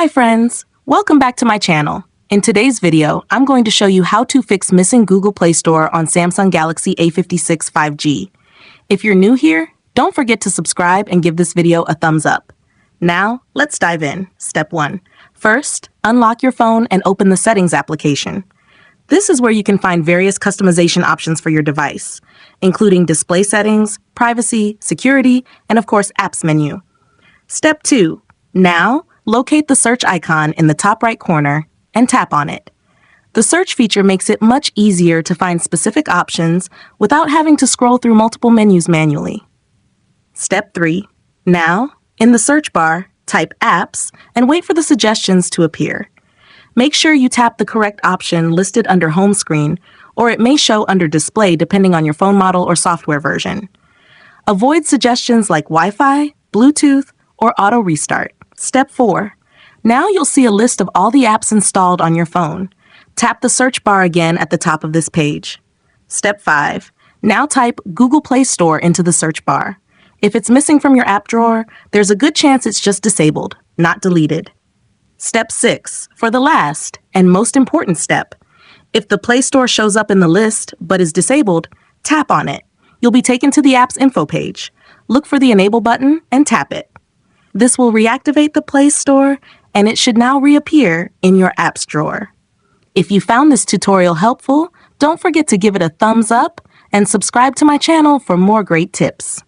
Hi friends, welcome back to my channel. In today's video, I'm going to show you how to fix missing Google Play Store on Samsung Galaxy A56 5G. If you're new here, don't forget to subscribe and give this video a thumbs up. Now, let's dive in. Step 1. First, unlock your phone and open the Settings application. This is where you can find various customization options for your device, including display settings, privacy, security, and of course, apps menu. Step 2. Now, locate the search icon in the top right corner and tap on it. The search feature makes it much easier to find specific options without having to scroll through multiple menus manually. Step 3. Now, in the search bar, type Apps and wait for the suggestions to appear. Make sure you tap the correct option listed under Home Screen, or it may show under Display depending on your phone model or software version. Avoid suggestions like Wi-Fi, Bluetooth, or Auto Restart. Step 4. Now you'll see a list of all the apps installed on your phone. Tap the search bar again at the top of this page. Step 5. Now type Google Play Store into the search bar. If it's missing from your app drawer, there's a good chance it's just disabled, not deleted. Step 6. For the last and most important step. If the Play Store shows up in the list but is disabled, tap on it. You'll be taken to the app's info page. Look for the Enable button and tap it. This will reactivate the Play Store, and it should now reappear in your apps drawer. If you found this tutorial helpful, don't forget to give it a thumbs up and subscribe to my channel for more great tips.